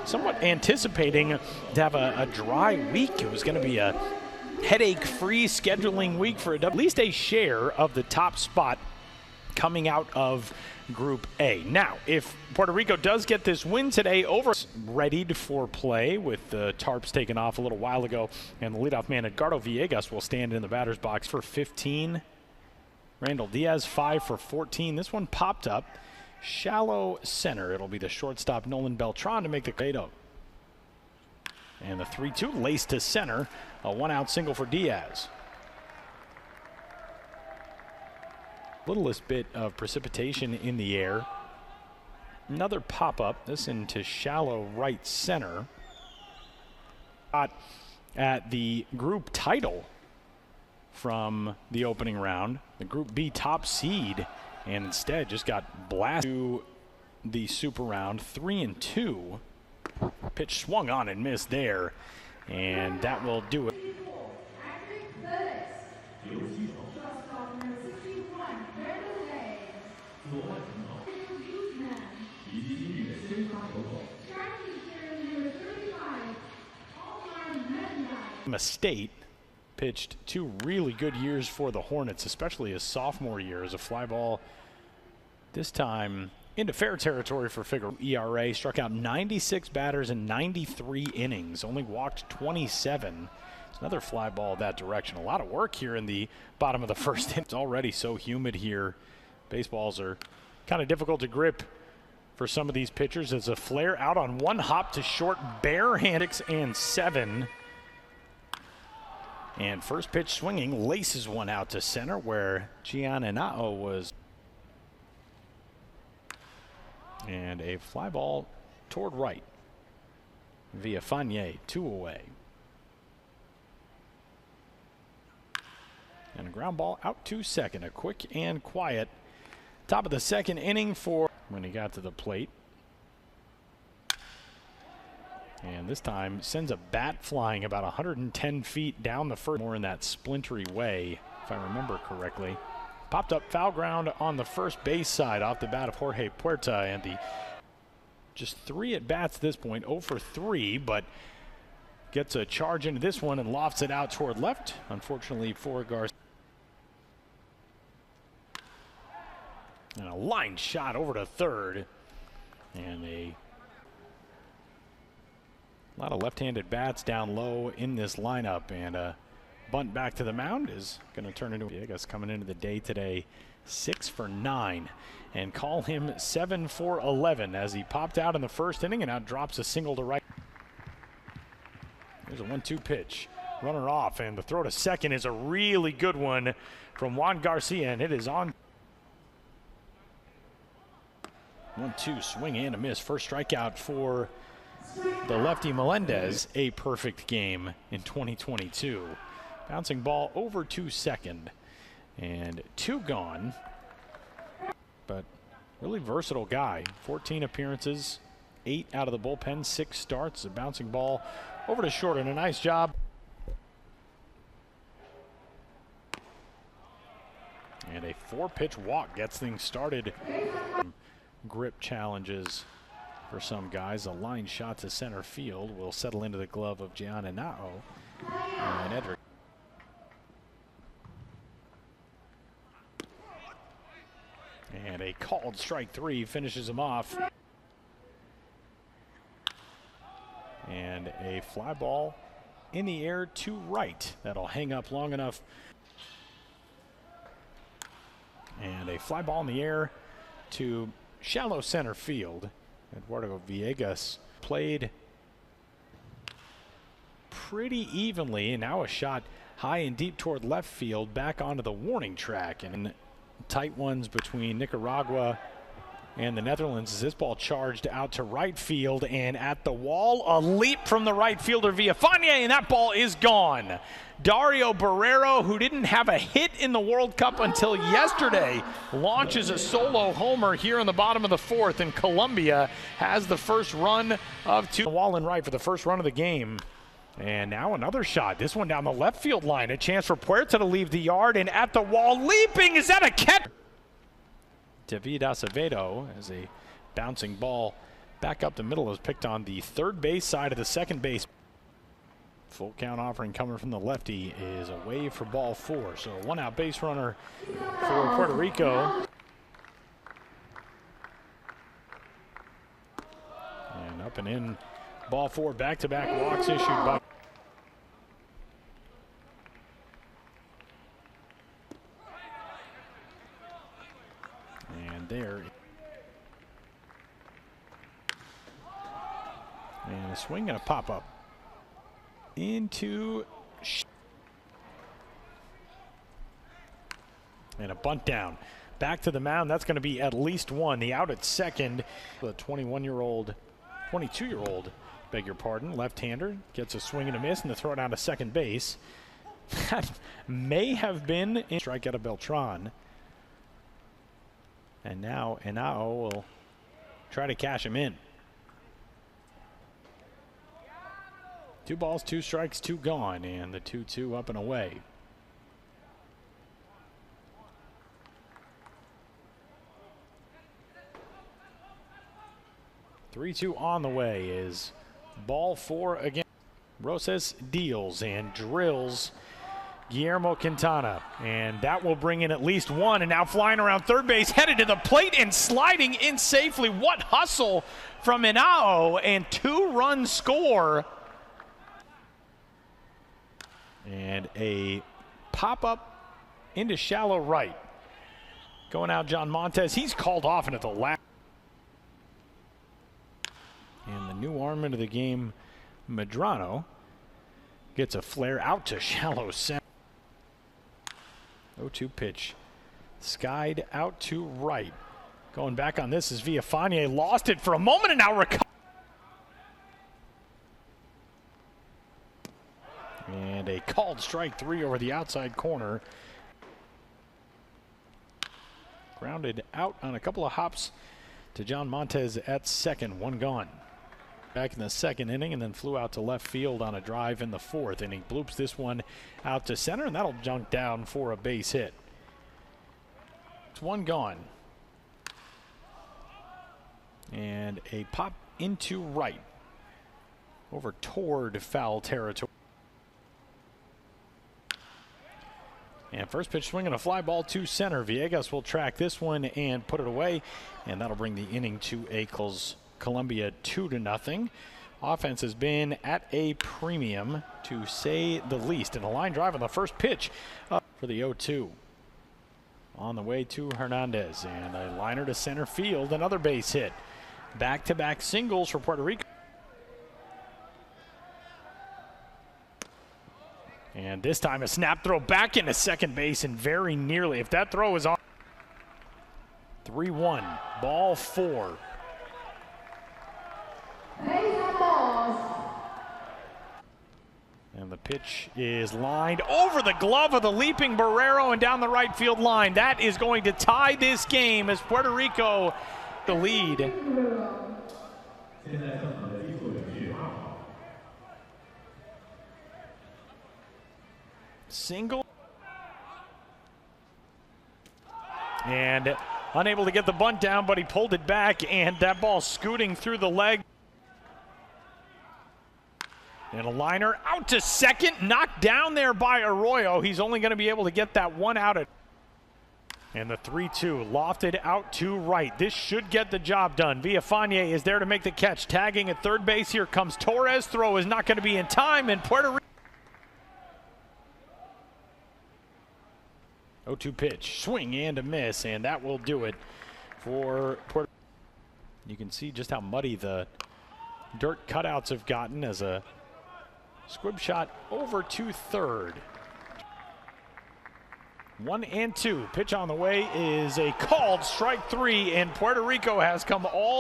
somewhat anticipating to have a dry week. It was going to be a headache-free scheduling week for at least a share of the top spot coming out of Group A. Now, if Puerto Rico does get this win today over, readied for play with the tarps taken off a little while ago, and the leadoff man Edgardo Villegas will stand in the batter's box for 15. Randall Diaz 5 for 14. This one popped up shallow center. It'll be the shortstop Nolan Beltran to make the Cato. And the 3-2 laced to center, a one-out single for Diaz. Littlest bit of precipitation in the air. Another pop-up, this into shallow right center. At the group title from the opening round, the Group B top seed, and instead just got blasted to the super round. 3-2. Pitch swung on and missed there, and that will do it. State pitched 2 really good years for the Hornets, especially his sophomore year as a fly ball. This time into fair territory for Figueroa. ERA, struck out 96 batters in 93 innings, only walked 27. It's another fly ball that direction. A lot of work here in the bottom of the first inning. It's already so humid here. Baseballs are kind of difficult to grip for some of these pitchers as a flare out on one hop to short, bare-handed 6 and 7. And first pitch swinging, laces one out to center where Giannanao was. And a fly ball toward right via Fanier, 2 away. And a ground ball out to second. A quick and quiet top of the second inning for when he got to the plate. And this time sends a bat flying about 110 feet down the first, more in that splintery way, if I remember correctly. Popped up foul ground on the first base side off the bat of Jorge Puerta, and the just 3 at bats at this point, 0 for 3, but gets a charge into this one and lofts it out toward left. Unfortunately for Garcia. And a line shot over to third, and a lot of left-handed bats down low in this lineup, and a bunt back to the mound is going to turn into Villegas coming into the day today 6 for 9, and call him 7 for 11 as he popped out in the first inning and now drops a single to right. There's a 1-2 pitch, runner off, and the throw to second is a really good one from Juan Garcia, and it is on. 1-2 swing and a miss. First strikeout for the lefty Melendez. A perfect game in 2022. Bouncing ball over to second, and 2 gone. But really versatile guy. 14 appearances, 8 out of the bullpen, 6 starts. A bouncing ball over to short, and a nice job. And a 4-pitch walk gets things started. Grip challenges for some guys. A line shot to center field will settle into the glove of Giannanao. And Edric. And a called strike 3 finishes him off. And a fly ball in the air to right. That'll hang up long enough. And a fly ball in the air to shallow center field. Eduardo Villegas played pretty evenly, and now a shot high and deep toward left field back onto the warning track. And tight ones between Nicaragua and the Netherlands as this ball charged out to right field, and at the wall, a leap from the right fielder Villafania, and that ball is gone. Dario Barrero, who didn't have a hit in the World Cup until yesterday, launches a solo homer here in the bottom of the 4th, and Colombia has the first run of 2. The wall and right for the first run of the game. And now another shot, this one down the left field line. A chance for Puerta to leave the yard, and at the wall, leaping, is that a catch? David Acevedo as a bouncing ball Back up the middle is picked on the third base side of the second base. Full count offering coming from the lefty is away for ball 4. So one out base runner for Puerto Rico. And up and in, ball 4, back-to-back walks issued by. And there. And a swing and a pop-up. Into. And a bunt down. Back to the mound. That's going to be at least one. The out at second. The 22-year-old, beg your pardon, left-hander gets a swing and a miss and the throw down to second base. That may have been a strikeout of Beltran. And now Henao will try to cash him in. 2 balls, 2 strikes, 2 gone, and the 2-2 up and away. Three-2 on the way is ball 4 again. Rosas deals and drills Guillermo Quintana, and that will bring in at least one. And now flying around third base, headed to the plate and sliding in safely. What hustle from Henao, and 2-run score. And a pop-up into shallow right. Going out John Montez. He's called off and at the last. And the new arm into the game, Medrano, gets a flare out to shallow center. 0-2 pitch. Skied out to right. Going back on this is Villafane. Lost it for a moment and now recovered. And a called strike 3 over the outside corner. Grounded out on a couple of hops to John Montez at second. 1 gone. Back in the second inning and then flew out to left field on a drive in the 4th. And he bloops this one out to center, and that'll junk down for a base hit. It's 1 gone. And a pop into right over toward foul territory. And first pitch swing and a fly ball to center. Villegas will track this one and put it away. And that'll bring the inning to a close. Colombia 2-0. Offense has been at a premium, to say the least. And a line drive on the first pitch for the 0-2. On the way to Hernandez. And a liner to center field. Another base hit. Back-to-back singles for Puerto Rico. And this time a snap throw back into second base and very nearly. If that throw is on. 3-1. Ball 4. And the pitch is lined over the glove of the leaping Barrero and down the right field line. That is going to tie this game as Puerto Rico the lead. Single. And unable to get the bunt down, but he pulled it back, and that ball scooting through the leg. And a liner out to second, knocked down there by Arroyo. He's only going to be able to get that one out. And the 3-2 lofted out to right. This should get the job done. Villafane is there to make the catch. Tagging at third base. Here comes Torres. Throw is not going to be in time, and Puerto Rico. 0-2 pitch. Swing and a miss, and that will do it for Puerto Rico. You can see just how muddy the dirt cutouts have gotten as a squib shot over to third. 1-2. Pitch on the way is a called strike 3, and Puerto Rico has come all